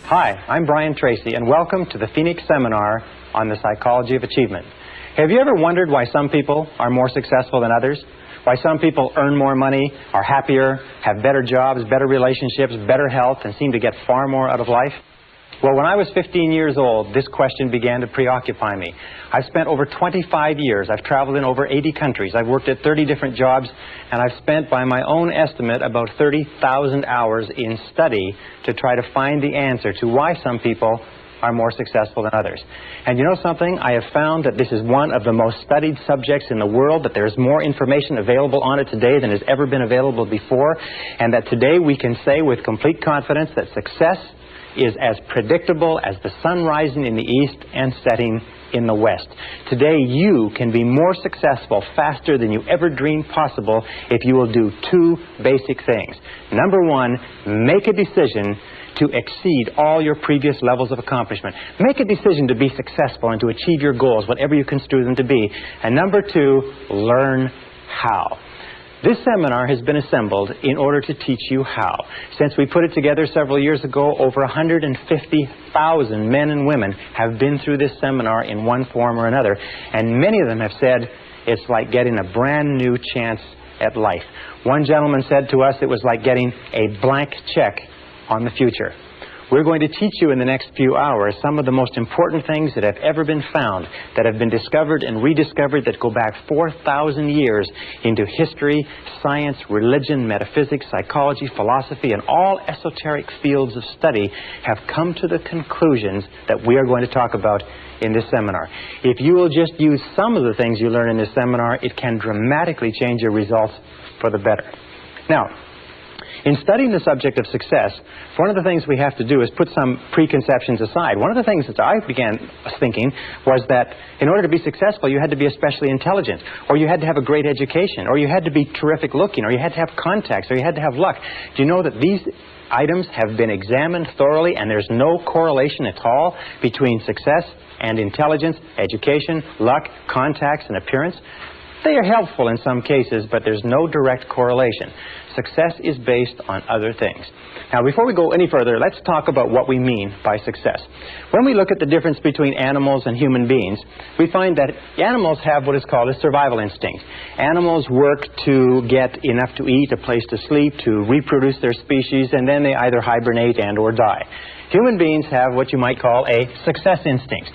Hi, I'm Brian Tracy, and welcome to the Phoenix Seminar on the Psychology of Achievement. Have you ever wondered why some people are more successful than others? Why some people earn more money, are happier, have better jobs, better relationships, better health, and seem to get far more out of life? Well, when I was 15 years old, this question began to preoccupy me. I've spent over 25 years. I've traveled in over 80 countries. I've worked at 30 different jobs, and I've spent, by my own estimate, about 30,000 hours in study to try to find the answer to why some people are more successful than others. And you know something? I have found that this is one of the most studied subjects in the world, that there's more information available on it today than has ever been available before, and that today we can say with complete confidence that success is as predictable as the sun rising in the east and setting in the west. Today you can be more successful faster than you ever dreamed possible if you will do two basic things. Number one, make a decision to exceed all your previous levels of accomplishment. Make a decision to be successful and to achieve your goals, whatever you construe them to be. And number two, learn how. This seminar has been assembled in order to teach you how. Since we put it together several years ago, over 150,000 men and women have been through this seminar in one form or another, and many of them have said it's like getting a brand new chance at life. One gentleman said to us it was like getting a blank check on the future. We're going to teach you in the next few hours some of the most important things that have ever been found, that have been discovered and rediscovered, that go back 4,000 years into history, science, religion, metaphysics, psychology, philosophy, and all esoteric fields of study have come to the conclusions that we are going to talk about in this seminar. If you will just use some of the things you learn in this seminar, it can dramatically change your results for the better. Now, in studying the subject of success, one of the things we have to do is put some preconceptions aside. One of the things that I began thinking was that in order to be successful, you had to be especially intelligent, or you had to have a great education, or you had to be terrific looking, or you had to have contacts, or you had to have luck. Do you know that these items have been examined thoroughly, and there's no correlation at all between success and intelligence, education, luck, contacts, and appearance? They are helpful in some cases, but there's no direct correlation. Success is based on other things. Now, before we go any further, let's talk about what we mean by success. When we look at the difference between animals and human beings, we find that animals have what is called a survival instinct. Animals work to get enough to eat, a place to sleep, to reproduce their species, and then they either hibernate and or die. Human beings have what you might call a success instinct.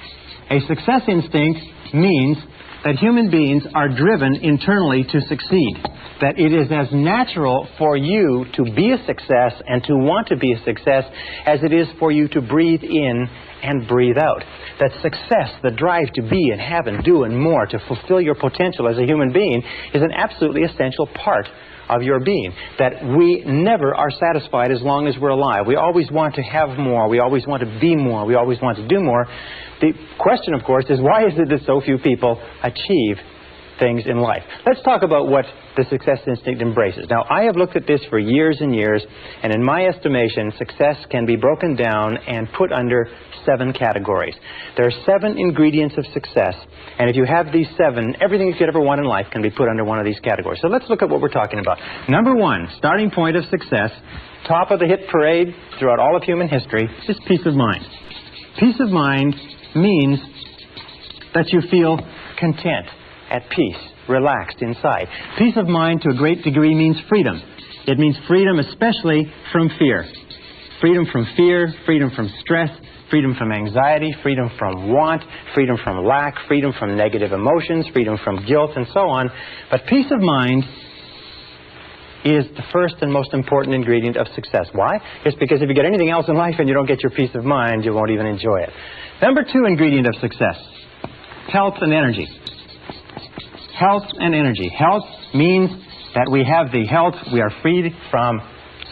A success instinct means that human beings are driven internally to succeed. That it is as natural for you to be a success and to want to be a success as it is for you to breathe in and breathe out. That success, the drive to be and have and do and more, to fulfill your potential as a human being, is an absolutely essential part of your being. That we never are satisfied as long as we're alive. We always want to have more. We always want to be more. We always want to do more. The question, of course, is why is it that so few people achieve things in life? Let's talk about what the success instinct embraces. Now, I have looked at this for years and years, and in my estimation, success can be broken down and put under 7 categories. There are 7 ingredients of success, and if you have these 7, everything you could ever want in life can be put under one of these categories. So let's look at what we're talking about. Number 1, starting point of success, top of the hit parade throughout all of human history, is peace of mind. Peace of mind means that you feel content, at peace, relaxed inside. Peace of mind to a great degree means freedom. It means freedom especially from fear. Freedom from fear, freedom from stress, freedom from anxiety, freedom from want, freedom from lack, freedom from negative emotions, freedom from guilt, and so on. But peace of mind is the first and most important ingredient of success. Why? It's because if you get anything else in life and you don't get your peace of mind, you won't even enjoy it. Number 2 ingredient of success, health and energy. Health and energy. Health means that we have the health, we are freed from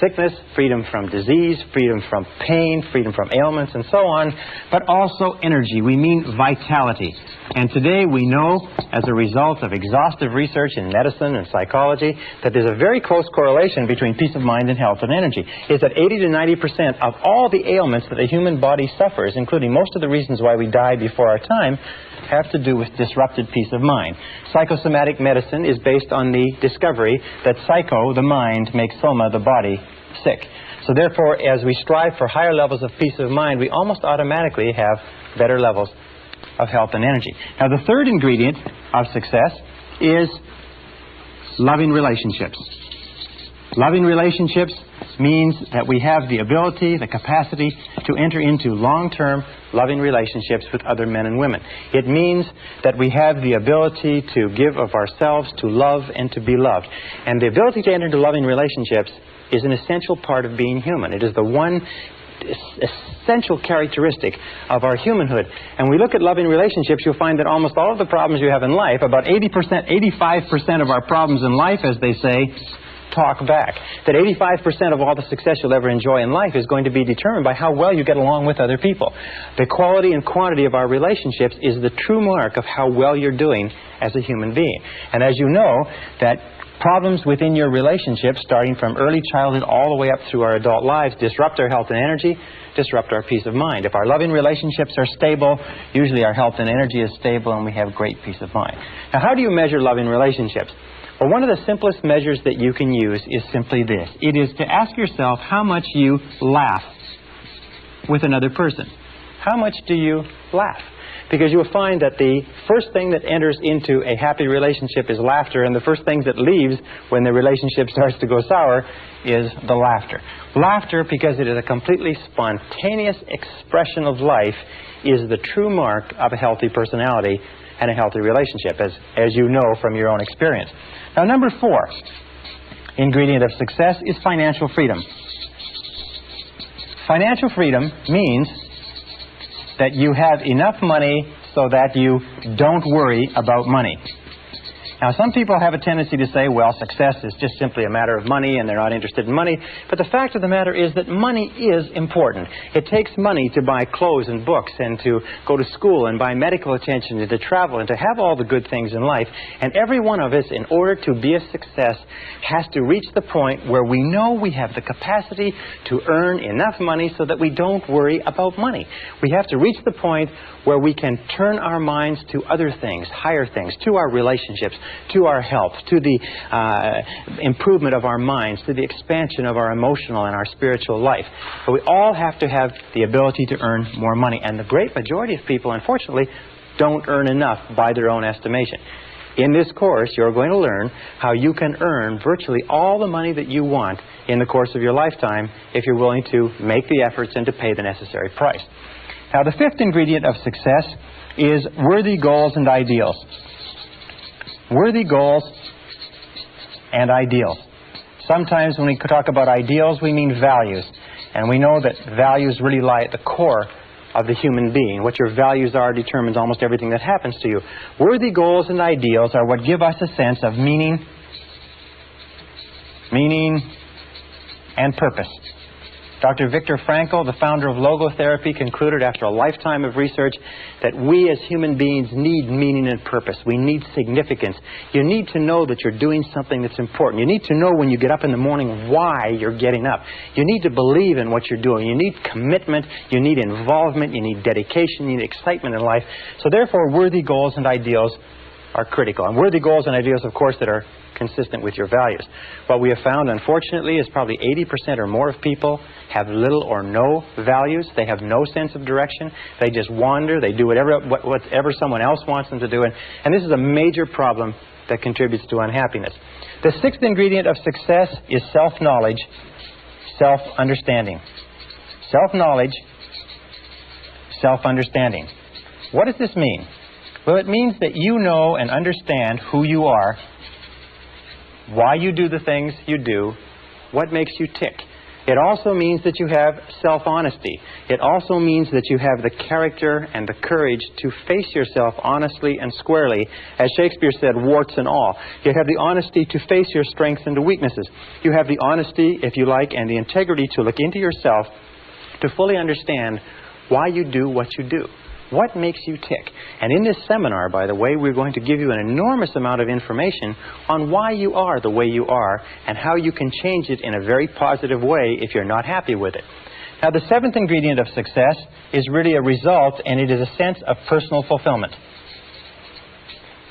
sickness, freedom from disease, freedom from pain, freedom from ailments, and so on, but also energy. We mean vitality. And today we know, as a result of exhaustive research in medicine and psychology, that there's a very close correlation between peace of mind and health and energy. Is that 80 to 90% of all the ailments that the human body suffers, including most of the reasons why we die before our time, have to do with disrupted peace of mind. Psychosomatic medicine is based on the discovery that psycho, the mind, makes soma, the body, sick. So therefore, as we strive for higher levels of peace of mind, we almost automatically have better levels of health and energy. Now, the third ingredient of success is loving relationships. Loving relationships means that we have the ability, the capacity to enter into long-term loving relationships with other men and women. It means that we have the ability to give of ourselves, to love, and to be loved. And the ability to enter into loving relationships is an essential part of being human. It is the one essential characteristic of our humanhood. And when we look at loving relationships, you'll find that almost all of the problems you have in life, about 80%, 85% of our problems in life, as they say, talk back. That 85% of all the success you'll ever enjoy in life is going to be determined by how well you get along with other people. The quality and quantity of our relationships is the true mark of how well you're doing as a human being. And as you know, that problems within your relationships, starting from early childhood all the way up through our adult lives, disrupt our health and energy, disrupt our peace of mind. If our loving relationships are stable, usually our health and energy is stable and we have great peace of mind. Now, how do you measure loving relationships? Well, one of the simplest measures that you can use is simply this. It is to ask yourself how much you laugh with another person. How much do you laugh? Because you'll find that the first thing that enters into a happy relationship is laughter, and the first thing that leaves when the relationship starts to go sour is the laughter. Laughter, because it is a completely spontaneous expression of life, is the true mark of a healthy personality and a healthy relationship, as you know from your own experience. Now, number 4 ingredient of success is financial freedom. Financial freedom means that you have enough money so that you don't worry about money. Now, some people have a tendency to say, well, success is just simply a matter of money and they're not interested in money. But the fact of the matter is that money is important. It takes money to buy clothes and books and to go to school and buy medical attention and to travel and to have all the good things in life. And every one of us, in order to be a success, has to reach the point where we know we have the capacity to earn enough money so that we don't worry about money. We have to reach the point where we can turn our minds to other things, higher things, to our relationships, to our health, to the improvement of our minds, to the expansion of our emotional and our spiritual life. But we all have to have the ability to earn more money. And the great majority of people, unfortunately, don't earn enough by their own estimation. In this course, you're going to learn how you can earn virtually all the money that you want in the course of your lifetime if you're willing to make the efforts and to pay the necessary price. Now, the 5th ingredient of success is worthy goals and ideals. Worthy goals and ideals. Sometimes when we talk about ideals, we mean values. And we know that values really lie at the core of the human being. What your values are determines almost everything that happens to you. Worthy goals and ideals are what give us a sense of meaning and purpose. Dr. Viktor Frankl, the founder of logotherapy, concluded after a lifetime of research that we as human beings need meaning and purpose. We need significance. You need to know that you're doing something that's important. You need to know when you get up in the morning why you're getting up. You need to believe in what you're doing. You need commitment. You need involvement. You need dedication. You need excitement in life. So therefore, worthy goals and ideals are critical. And worthy goals and ideals, of course, that are consistent with your values. What we have found, unfortunately, is probably 80% or more of people have little or no values. They have no sense of direction. They just wander. They do whatever someone else wants them to do. And this is a major problem that contributes to unhappiness. The 6th ingredient of success is self-knowledge, self-understanding. Self-knowledge, self-understanding. What does this mean? Well, it means that you know and understand who you are, why you do the things you do, what makes you tick. It also means that you have self-honesty. It also means that you have the character and the courage to face yourself honestly and squarely. As Shakespeare said, warts and all. You have the honesty to face your strengths and weaknesses. You have the honesty, if you like, and the integrity to look into yourself to fully understand why you do what you do. What makes you tick? And in this seminar, by the way, we're going to give you an enormous amount of information on why you are the way you are and how you can change it in a very positive way if you're not happy with it. Now, the 7th ingredient of success is really a result, and it is a sense of personal fulfillment.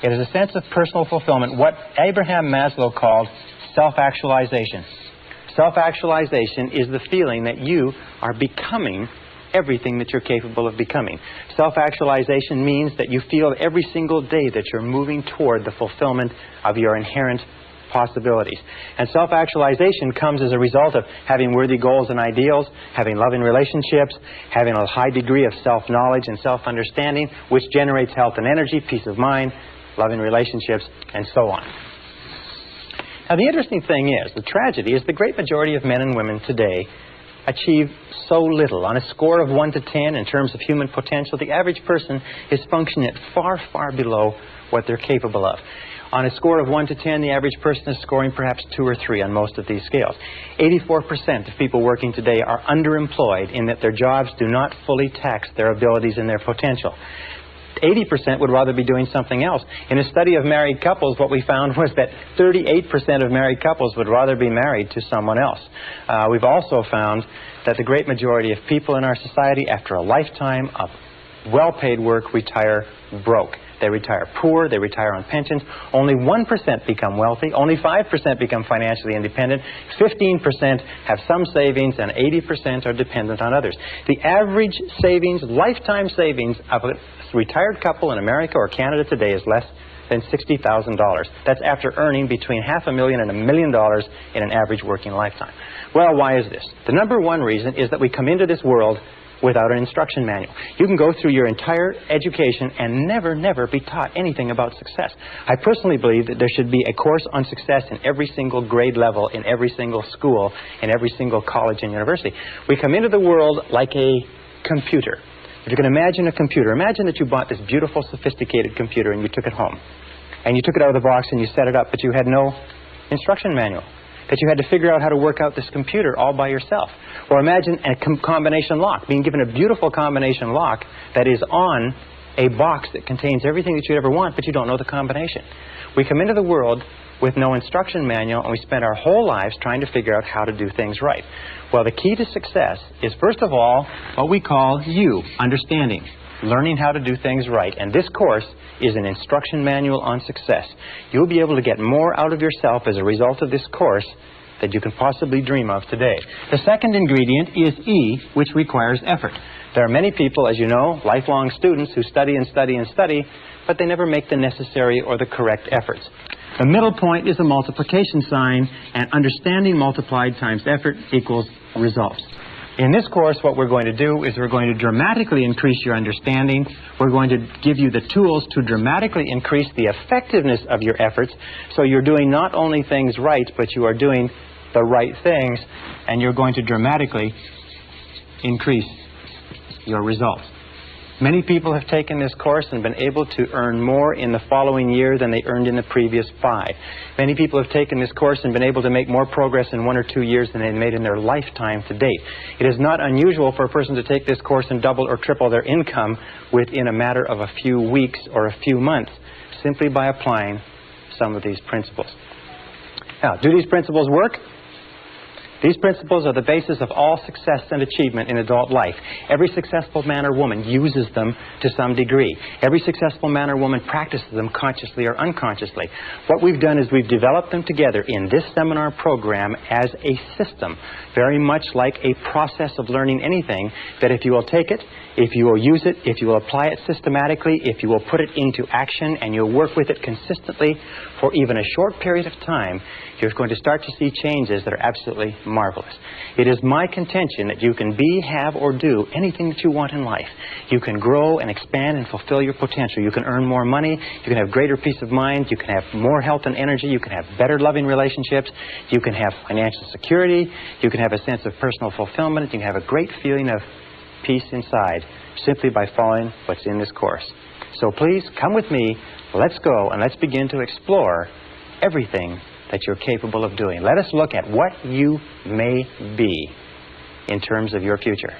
It is a sense of personal fulfillment, what Abraham Maslow called self-actualization. Self-actualization is the feeling that you are becoming everything that you're capable of becoming. Self-actualization means that you feel every single day that you're moving toward the fulfillment of your inherent possibilities. And self-actualization comes as a result of having worthy goals and ideals, having loving relationships, having a high degree of self-knowledge and self-understanding, which generates health and energy, peace of mind, loving relationships, and so on. Now, the interesting thing is, the tragedy is the great majority of men and women today achieve so little. On a score of 1 to 10 in terms of human potential, the average person is functioning at far, far below what they're capable of. On a score of 1 to 10, the average person is scoring perhaps 2 or 3 on most of these scales. 84% of people working today are underemployed in that their jobs do not fully tax their abilities and their potential. 80% would rather be doing something else. In a study of married couples, what we found was that 38% of married couples would rather be married to someone else. We've also found that the great majority of people in our society, after a lifetime of well-paid work, retire broke. They retire poor, they retire on pensions. Only 1% become wealthy, only 5% become financially independent, 15% have some savings, and 80% are dependent on others. The average savings, lifetime savings of a retired couple in America or Canada today is less than $60,000. That's after earning between $500,000 and $1 million in an average working lifetime. Well, why is this? The number one reason is that we come into this world without an instruction manual. You can go through your entire education and never be taught anything about success. I personally believe that there should be a course on success in every single grade level, in every single school, in every single college and university. We come into the world like a computer. If you can imagine a computer, imagine that you bought this beautiful, sophisticated computer and you took it home. And you took it out of the box and you set it up, but you had no instruction manual. That you had to figure out how to work out this computer all by yourself. Or imagine a combination lock, being given a beautiful combination lock that is on a box that contains everything that you'd ever want, but you don't know the combination. We come into the world with no instruction manual, and we spend our whole lives trying to figure out how to do things right. Well, the key to success is, first of all, what we call understanding. Learning how to do things right. And this course is an instruction manual on success. You'll be able to get more out of yourself as a result of this course that you can possibly dream of today. The second ingredient is E, which requires effort. There are many people, as you know, lifelong students who study and study and study, but they never make the necessary or the correct efforts. The middle point is a multiplication sign, and understanding multiplied times effort equals results. In this course, what we're going to do is we're going to dramatically increase your understanding. We're going to give you the tools to dramatically increase the effectiveness of your efforts, so you're doing not only things right, but you are doing the right things, and you're going to dramatically increase your results. Many people have taken this course and been able to earn more in the following year than they earned in the previous 5. Many people have taken this course and been able to make more progress in 1 or 2 years than they made in their lifetime to date. It is not unusual for a person to take this course and double or triple their income within a matter of a few weeks or a few months, simply by applying some of these principles. Now, do these principles work? These principles are the basis of all success and achievement in adult life. Every successful man or woman uses them to some degree. Every successful man or woman practices them consciously or unconsciously. What we've done is we've developed them together in this seminar program as a system, very much like a process of learning anything, that if you will take it, if you will use it, if you will apply it systematically, if you will put it into action and you'll work with it consistently for even a short period of time, you're going to start to see changes that are absolutely marvelous. It is my contention that you can be, have, or do anything that you want in life. You can grow and expand and fulfill your potential. You can earn more money. You can have greater peace of mind. You can have more health and energy. You can have better loving relationships. You can have financial security. You can have a sense of personal fulfillment. You can have a great feeling of peace inside simply by following what's in this course. So please come with me. Let's go and let's begin to explore everything that you're capable of doing. Let us look at what you may be in terms of your future.